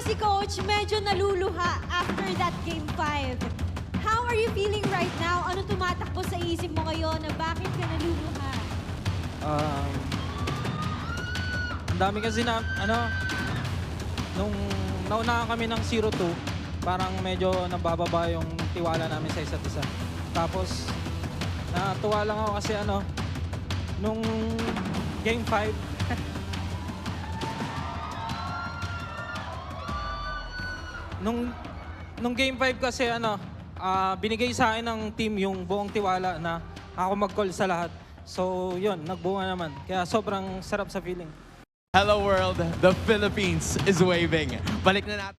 si Coach medyo naluluha after that Game 5. How are you feeling right now? Ano tumatakbo sa isip mo ngayon na bakit ka naluluha? Ang dami kasi na, nung naunahan kami ng 0-2, parang medyo nabababa yung tiwala namin sa isa't isa. Tapos, natuwa lang ako kasi nung Game 5, nung Game 5 kasi binigay sa akin ng team yung buong tiwala na ako mag-call sa lahat. So yun, nagbunga naman. Kaya sobrang sarap sa feeling. Hello world, the Philippines is waving. Balik na natin.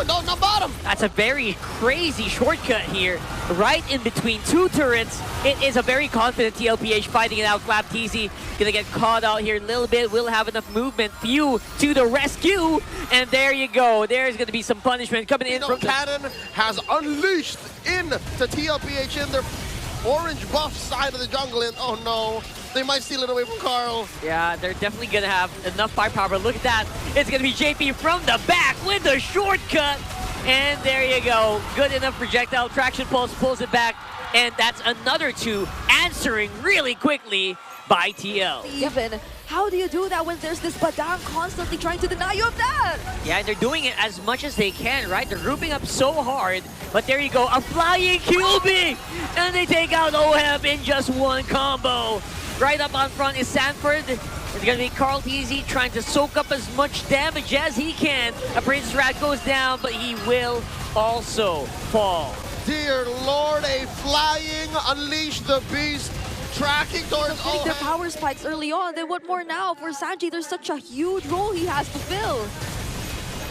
Down the bottom. That's a very crazy shortcut here, right in between two turrets. It is a very confident TLPH fighting it out. Flap TZ gonna get caught out here a little bit. Will have enough movement. Few to the rescue, and there you go. There's gonna be some punishment coming in from Cannon has unleashed in to TLPH in their orange buff side of the jungle, and oh no, they might steal it away from Carl. Yeah, they're definitely gonna have enough firepower. Look at that. It's gonna be JP from the back with the shortcut. And there you go. Good enough projectile. Traction pulse pulls it back. And that's another two answering really quickly by TL. Even, how do you do that when there's this Badang constantly trying to deny you of that? Yeah, and they're doing it as much as they can, right? They're grouping up so hard. But there you go, a flying QB! And they take out OHEB in just one combo. Right up on front is Sanford. It's gonna be Carl TZ trying to soak up as much damage as he can. A Prince Rat goes down, but he will also fall. Dear Lord, a flying Unleash the Beast tracking towards Getting their power spikes early on. Then what more now? For Sanji, there's such a huge role he has to fill.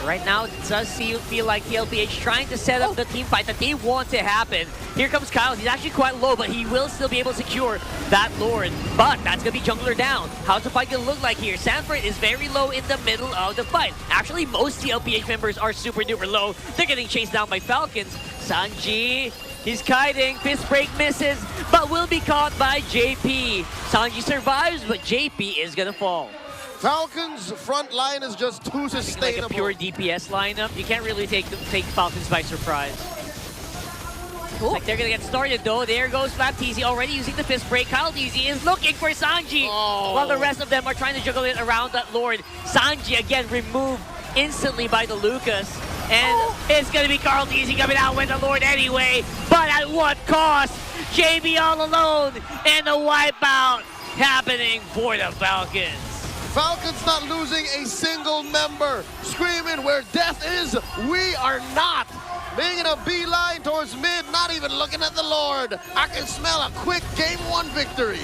Right now, it does feel like TLPH trying to set up the team fight that they want to happen. Here comes Kyle. He's actually quite low, but he will still be able to secure that Lord. But that's going to be jungler down. How's the fight going to look like here? Sanford is very low in the middle of the fight. Actually, most TLPH members are super duper low. They're getting chased down by Falcons. Sanji, he's kiting. Fist break misses, but will be caught by JP. Sanji survives, but JP is going to fall. Falcons' front line is just too sustainable. Like a pure DPS lineup, you can't really take Falcons by surprise. Like they're gonna get started though. There goes Flap TZ already using the fist break. Kyle TZ is looking for Sanji, while the rest of them are trying to juggle it around that Lord. Sanji again removed instantly by the Lucas. And it's gonna be Carl TZ coming out with the Lord anyway, but at what cost? JB all alone, and a wipeout happening for the Falcons. Falcons not losing a single member. Screaming where death is, we are not. Making a beeline towards mid, not even looking at the Lord. I can smell a quick Game 1 victory.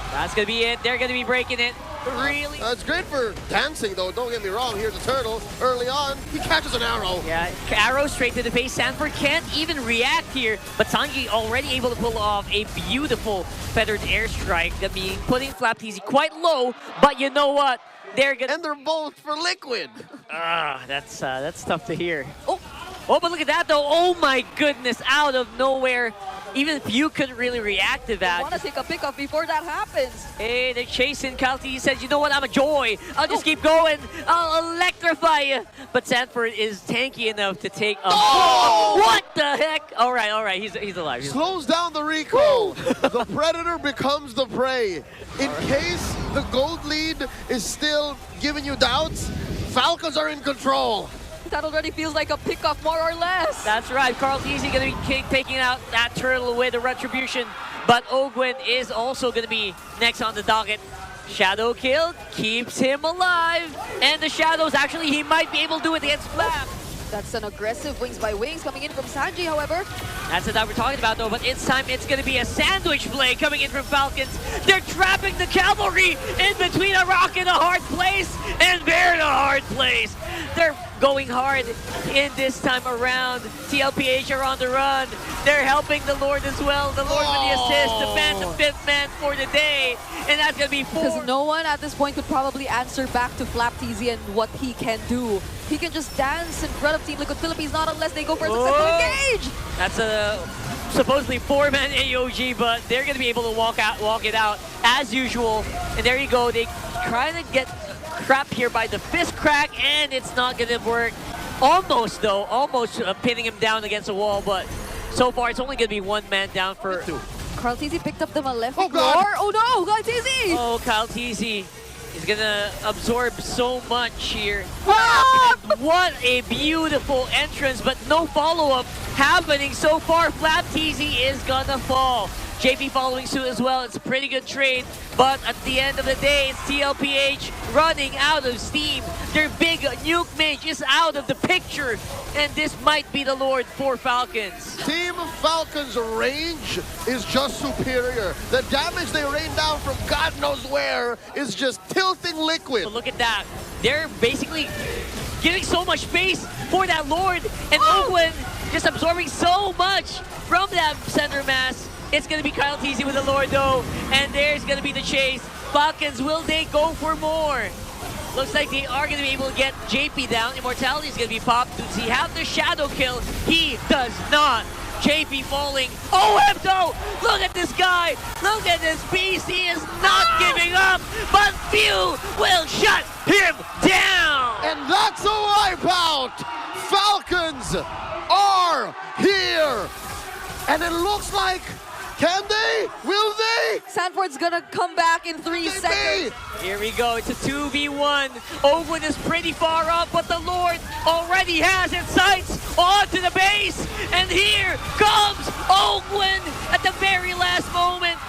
That's gonna be it. They're gonna be breaking it. Really? It's great for dancing though, don't get me wrong. Here's the turtle. Early on, he catches an arrow. Yeah, arrow straight to the face. Sanford can't even react here, but Sanji already able to pull off a beautiful feathered airstrike that being putting Flap TZ quite low, but you know what? They're gonna... And they're both for liquid. That's tough to hear. Oh, but look at that though. Oh my goodness, out of nowhere. Even if you couldn't really react to that. I want to take a pickup before that happens. Hey, they're chasing. Kalti says, you know what, I'm a joy. I'll just keep going. I'll electrify you. But Sanford is tanky enough to take a... What the heck? All right, he's alive. Slows down the recall. The predator becomes the prey. In case the gold lead is still giving you doubts, Falcons are in control. That already feels like a pickup, more or less. That's right. Carl TZ going to be taking out that turtle with a retribution. But Ogwen is also going to be next on the docket. Shadow kill keeps him alive. And the Shadows, actually, he might be able to do it against Flap. That's an aggressive wings by wings coming in from Sanji, however. That's the time we're talking about, though. But this time, it's going to be a sandwich play coming in from Falcons. They're trapping the cavalry in between a rock and a hard place. And they're in a hard place. They're going hard in this time around. TLPH are on the run. They're helping the Lord as well. The Lord with the assist, the man, the fifth man for the day. And that's going to be 4. Because no one at this point could probably answer back to Flap TZ and what he can do. He can just dance in front of Team Liquid Philippines, not unless they go for a successful engage. That's a supposedly 4-man AOG, but they're going to be able to walk it out as usual. And there you go. They trying to get trapped here by the fist crack, and it's not going to work. Almost, though. Almost pinning him down against the wall, but so far it's only going to be one man down for... Carl TZ picked up the Malefic Oh, God. Roar. Oh no, Kyle TZ! Oh, Kyle TZ is going to absorb so much here. What a beautiful entrance, but no follow-up happening so far. Flap TZ is going to fall. JP following suit as well. It's a pretty good trade, but at the end of the day, it's TLPH running out of steam. Their big nuke mage is out of the picture, and this might be the Lord for Falcons. Team Falcons' range is just superior. The damage they rain down from God knows where is just tilting Liquid. But look at that. They're basically giving so much space for that Lord, and Oakland just absorbing so much from that center mass. It's going to be Kyle TZ with the Lord, though, and there's going to be the chase. Falcons, will they go for more? Looks like they are going to be able to get JP down. Immortality is going to be popped. Does he have the shadow kill? He does not. JP falling. Oh, though! Look at this guy! Look at this beast! He is not giving up, but few will shut him down! And that's a wipeout! Falcons are here! And it looks like, can they? Will they? Sanford's gonna come back in 3 seconds. Here we go, it's a 2v1. Oakland is pretty far up, but the Lord already has its sights onto the base. And here comes Oakland at the very last moment.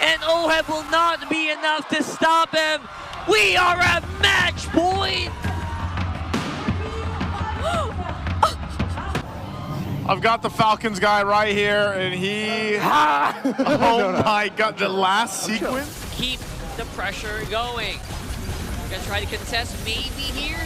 And OHEB will not be enough to stop him. We are at match point. I've got the Falcons guy right here, and he... Oh my God, the last sequence? Keep the pressure going. We're gonna try to contest maybe here.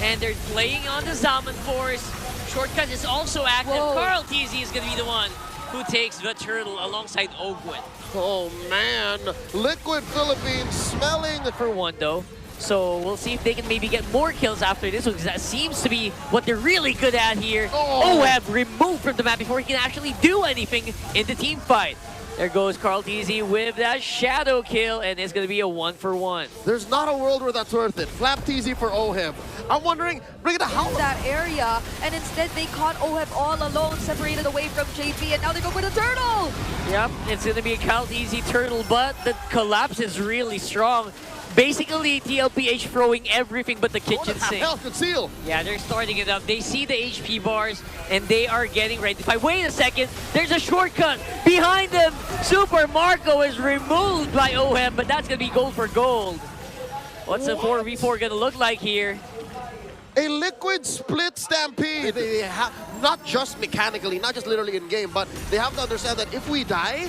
And they're playing on the Zaman Force. Shortcut is also active. Whoa. Carl TZ is gonna be the one who takes the turtle alongside Oakwood. Oh man, Liquid Philippines smelling. For one though. So we'll see if they can maybe get more kills after this one, because that seems to be what they're really good at here. OHEB removed from the map before he can actually do anything in the team fight. There goes Carl TZ with that shadow kill, and it's going to be a 1-for-1. There's not a world where that's worth it. Flap TZ for OHEB. I'm wondering, bring it to how? That area, and instead they caught OHEB all alone, separated away from JP, and now they go for the turtle! Yep, it's going to be a Carl TZ turtle, but the collapse is really strong. Basically, TLPH throwing everything but the kitchen sink. Health conceal. Yeah, they're starting it up. They see the HP bars, and they are getting ready to fight. Wait a second, there's a shortcut behind them. Super Marco is removed by OHEB, but that's going to be gold for gold. What's a 4v4 going to look like here? A Liquid split stampede. They have, not just mechanically, not just literally in game, but they have to understand that if we die,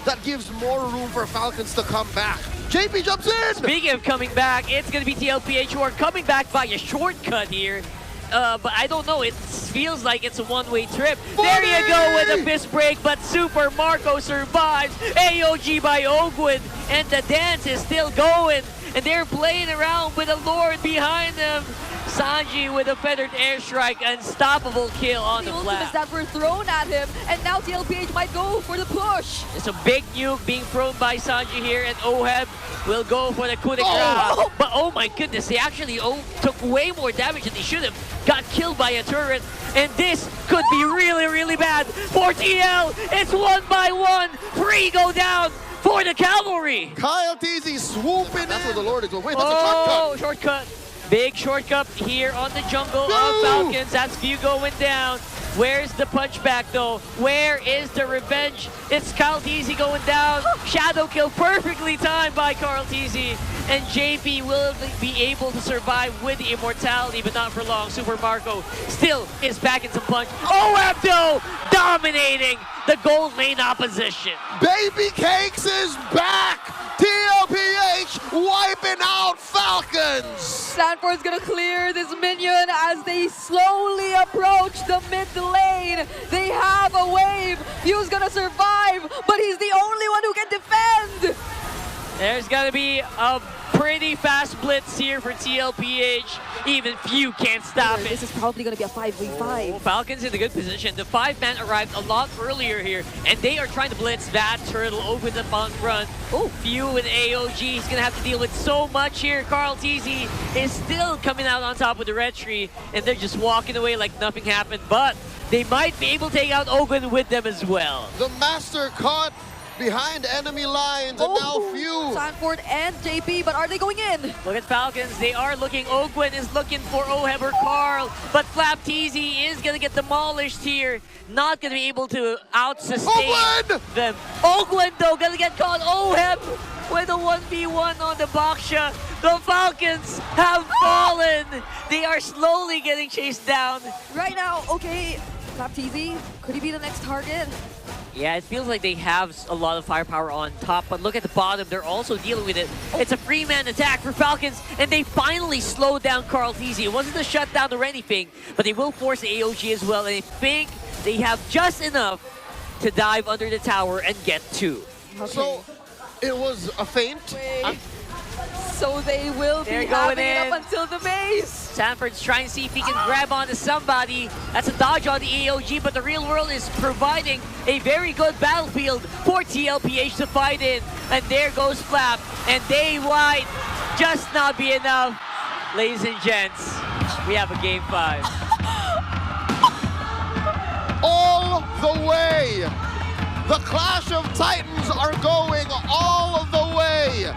that gives more room for Falcons to come back. JP jumps in! Speaking of coming back, it's going to be TLPH who are coming back by a shortcut here. But I don't know, it feels like it's a one-way trip. There you go with a fist break, but Super Marco survives. AOG by Oakwood, and the dance is still going. And they're playing around with a Lord behind them. Sanji with a feathered airstrike, unstoppable kill on the ultimates flap. that were thrown at him, and now TLPH might go for the push. It's a big nuke being thrown by Sanji here, and OHEB will go for the coup de grace. Oh! But oh my goodness, they actually took way more damage than they should have. Got killed by a turret, and this could be really, really bad for TL. It's 1 by 1. 3 go down for the cavalry. Kyle TZ swooping. That's where the Lord is. Wait, that's Oh, a shortcut. shortcut. Big shortcut here on the jungle No! of Falcons. That's View going down. Where's the punchback though? Where is the revenge? It's Carl TZ going down. Shadow kill perfectly timed by Carl TZ. And JP will be able to survive with the immortality, but not for long. Super Marco still is back in some punch. OHEB though, dominating the gold lane opposition. Baby Cakes is back. TLPH wiping out Falcons. Sanford's gonna clear this minion as they slowly approach the mid lane. They have a wave. Few's gonna survive, but he's the only one who can defend. There's gonna be a pretty fast blitz here for TLPH. Even few can't stop it. This is probably going to be a 5v5. Falcons in a good position. The 5-man arrived a lot earlier here, and they are trying to blitz. That turtle opens up on front. Oh, few with AOG. He's going to have to deal with so much here. Carl TZ is still coming out on top with the red tree, and they're just walking away like nothing happened. But they might be able to take out Ogwen with them as well. The master caught behind enemy lines, and now few. Sanford and JP, but are they going in? Look at Falcons. They are looking. Ogwen is looking for Oheb or Carl, but Flap TZ is going to get demolished here. Not going to be able to out-sustain them. Ogwen, though, going to get caught. Oheb with a 1v1 on the Baksha. The Falcons have fallen. They are slowly getting chased down. Right now, okay, Flap TZ, could he be the next target? Yeah, it feels like they have a lot of firepower on top, but look at the bottom. They're also dealing with it. It's a free-man attack for Falcons, and they finally slowed down Carl TZ. It wasn't a shutdown or anything, but they will force the AOG as well, and I think they have just enough to dive under the tower and get 2. Okay. So it was a feint. So they will be having it up until the base. Sanford's trying to see if he can grab onto somebody. That's a dodge on the AOG, but the real world is providing a very good battlefield for TLPH to fight in. And there goes Flap, and they might just not be enough. Ladies and gents, we have a game 5. All the way. The Clash of Titans are going all of the way.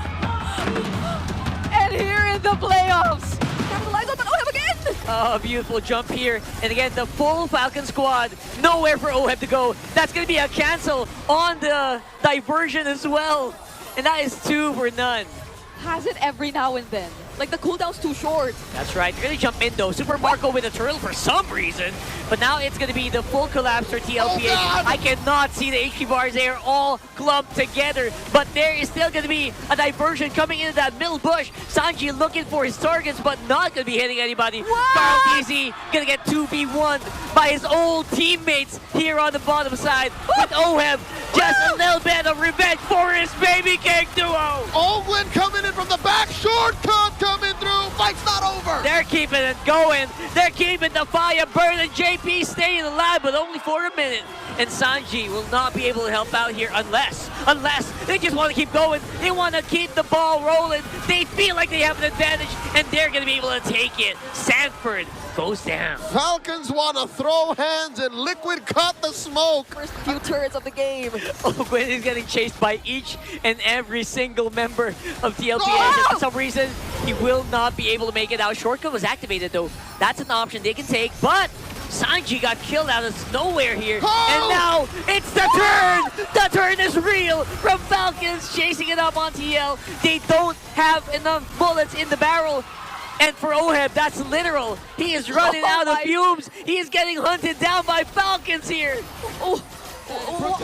And here in the playoffs, capitalize on Oheb again! Oh, beautiful jump here. And again, the full Falcon squad, nowhere for Oheb to go. That's going to be a cancel on the diversion as well. And that is 2 for none. Has it every now and then. Like, the cooldown's too short. That's right. Really jump in, though. Super Marco with a turtle for some reason. But now it's going to be the full collapse for TLPH. I cannot see the HP bars. They are all clumped together. But there is still going to be a diversion coming into that middle bush. Sanji looking for his targets, but not going to be hitting anybody. Carl TZ going to get 2v1 by his old teammates here on the bottom side. With Oheb, just a little bit of revenge for his baby cake duo. Ogwen coming in from the back. Shortcut coming through. Fight's not over. They're keeping it going. They're keeping the fire burning. JP staying alive, but only for a minute. And Sanji will not be able to help out here unless they just want to keep going. They want to keep the ball rolling. They feel like they have an advantage, and they're going to be able to take it. Sanford goes down. Falcons want to throw hands, and Liquid cut the smoke. First few turrets of the game. Ogwen is getting chased by each and every single member of TLPH. And for some reason, he will not be able to make it out. Shortcut was activated, though. That's an option they can take, but Sanji got killed out of nowhere here. And now it's the turn! The turn is real from Falcons chasing it up on TL. They don't have enough bullets in the barrel. And for Oheb, that's literal. He is running out of fumes. He is getting hunted down by Falcons here.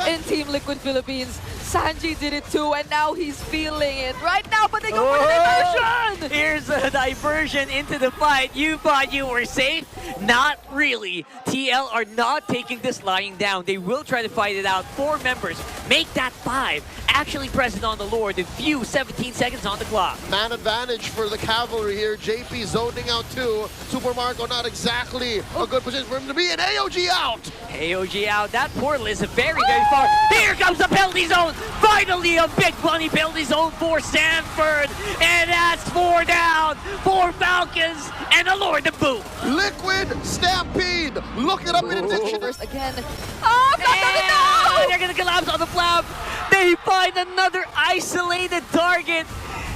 In Team Liquid Philippines, Sanji did it too, and now he's feeling it right now, but they go for the diversion! Here's a diversion into the fight. You thought you were safe? Not really. TL are not taking this lying down. They will try to fight it out. 4 members. Make that 5. Actually present on the Lord. A few 17 seconds on the clock. Man advantage for the cavalry here. JP zoning out too. Super Marco not exactly a good position for him to be, and AOG out. AOG out. That portal is very, very far. Here comes the penalty zone. Finally a big bunny penalty zone for Sanford. And that's 4 down for Falcons and the Lord to boot. Liquid Stampede. Look it up in a dictionary. First again. And they're going to collapse on the flap. They find another isolated target.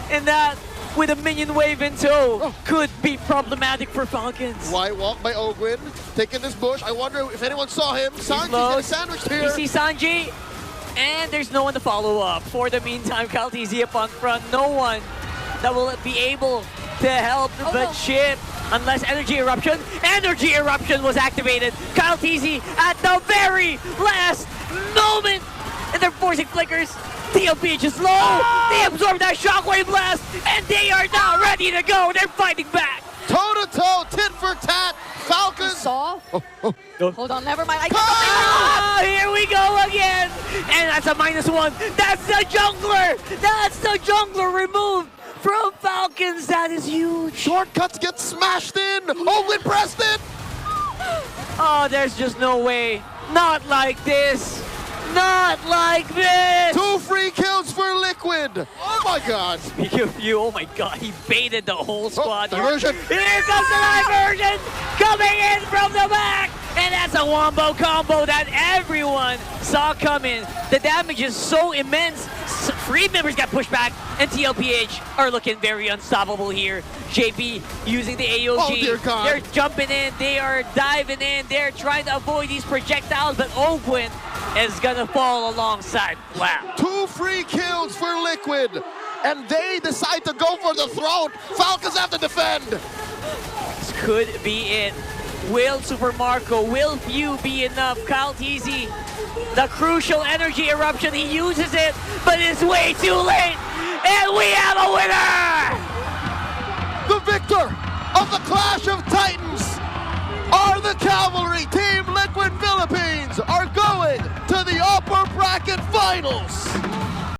And that, with a minion wave in tow, could be problematic for Falcons. White walk by Ogwen, taking this bush. I wonder if anyone saw him. Sanji's getting sandwiched here. You see Sanji, and there's no one to follow up. For the meantime, Kyle TZ up on front. No one that will be able to help the chip. Unless Energy Eruption. Energy Eruption was activated. Kyle TZ at the very last moment. And they're forcing flickers. TLPH is low. They absorb that shockwave blast. And they are now ready to go. They're fighting back. Toe-to-toe, tit for tat. Falcons. Saw? Hold on, never mind. Oh, here we go again. And that's a -1. That's the jungler. That's the jungler removed from Falcons. That is huge. Shortcuts get smashed in. Owen Preston. Oh, there's just no way. Not like this. Not like this. 2 free kills for Liquid. Oh my God. Speaking of you, oh my God, he baited the whole squad. diversion. Here comes the diversion coming in from the back. And that's a wombo combo that everyone saw coming. The damage is so immense. Freed members got pushed back, and TLPH are looking very unstoppable here. JP using the AOG. Oh, dear God. They're jumping in. They are diving in. They're trying to avoid these projectiles, but Owen is going to fall alongside Flap. 2 free kills for Liquid. And they decide to go for the throat. Falcons have to defend. This could be it. Will Super Marco, will Few be enough? Kyle Teasy, the crucial energy eruption, he uses it, but it's way too late, and we have a winner! The victor of the Clash of Titans are the Cavalry. Team Liquid Philippines are going to the upper bracket finals.